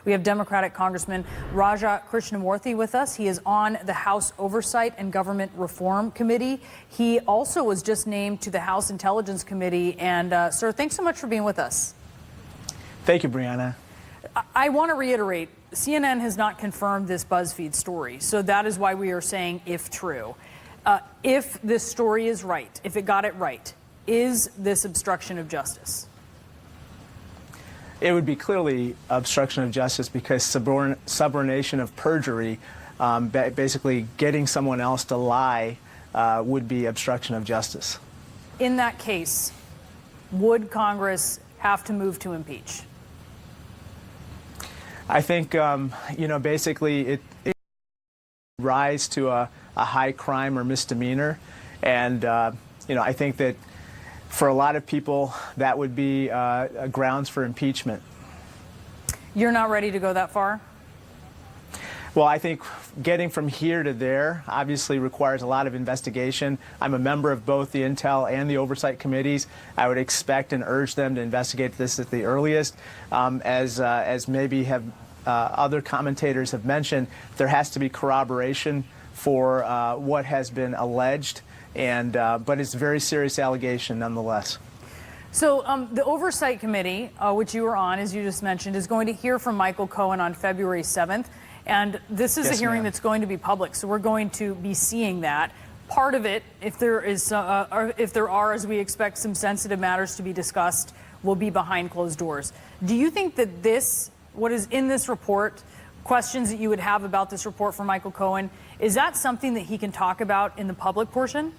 We have Democratic Congressman Raja Krishnamoorthi with us. He is on the House Oversight and Government Reform Committee. He also was just named to the House Intelligence Committee. And, sir, thanks so much for being with us. Thank you, Brianna. I want to reiterate, CNN has not confirmed this Buzzfeed story, so that is why we are saying if true. If this story is right, if it got it right, is this obstruction of justice? It would be clearly obstruction of justice because subornation of perjury, basically getting someone else to lie, would be obstruction of justice. In that case, would Congress have to move to impeach? I think, basically it rise to a high crime or misdemeanor. And, I think that for a lot of people, that would be grounds for impeachment. You're not ready to go that far? Well, I think getting from here to there obviously requires a lot of investigation. I'm a member of both the Intel and the Oversight Committees. I would expect and urge them to investigate this at the earliest. As maybe have other commentators have mentioned, there has to be corroboration for what has been alleged, but it's a very serious allegation nonetheless. So the Oversight Committee, which you were on, as you just mentioned, is going to hear from Michael Cohen on February 7th. And this is a hearing that's going to be public, so we're going to be seeing that. Part of it, if there are, as we expect, some sensitive matters to be discussed, will be behind closed doors. Do you think that what is in this report, questions that you would have about this report from Michael Cohen, is that something that he can talk about in the public portion?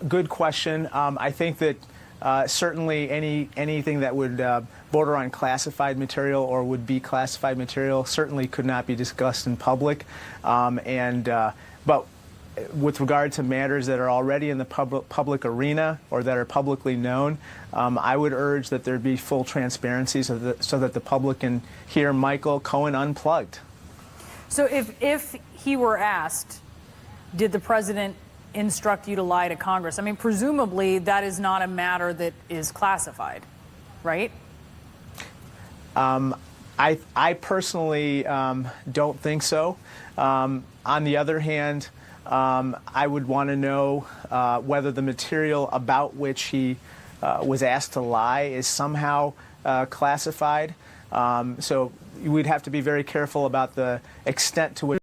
Good question. I think that certainly anything that would border on classified material or would be classified material certainly could not be discussed in public. But with regard to matters that are already in the public arena or that are publicly known, I would urge that there be full transparency so that the public can hear Michael Cohen unplugged. So if he were asked, did the president instruct you to lie to Congress? I mean, presumably that is not a matter that is classified, right? I personally don't think so. On the other hand, I would want to know whether the material about which he was asked to lie is somehow classified. So we'd have to be very careful about the extent to which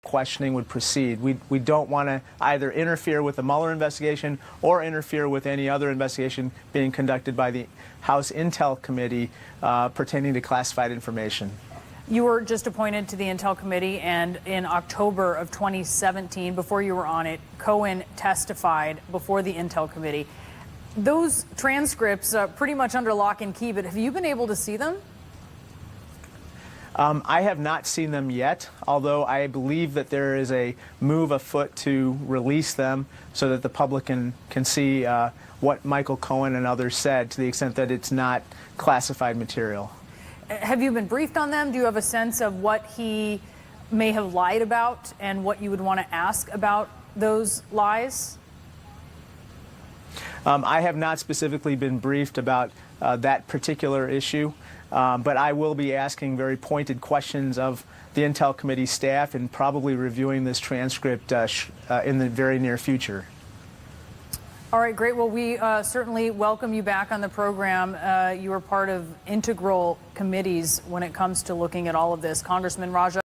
questioning would proceed. We don't want to either interfere with the Mueller investigation or interfere with any other investigation being conducted by the House Intel Committee pertaining to classified information. You were just appointed to the Intel Committee, and in October of 2017, before you were on it, Cohen testified before the Intel Committee. Those transcripts are pretty much under lock and key, but have you been able to see them? I have not seen them yet, although I believe that there is a move afoot to release them so that the public can see what Michael Cohen and others said, to the extent that it's not classified material. Have you been briefed on them? Do you have a sense of what he may have lied about and what you would want to ask about those lies? I have not specifically been briefed about that particular issue. But I will be asking very pointed questions of the Intel Committee staff and probably reviewing this transcript in the very near future. All right, great. Well, we certainly welcome you back on the program. You are part of integral committees when it comes to looking at all of this. Congressman Raja.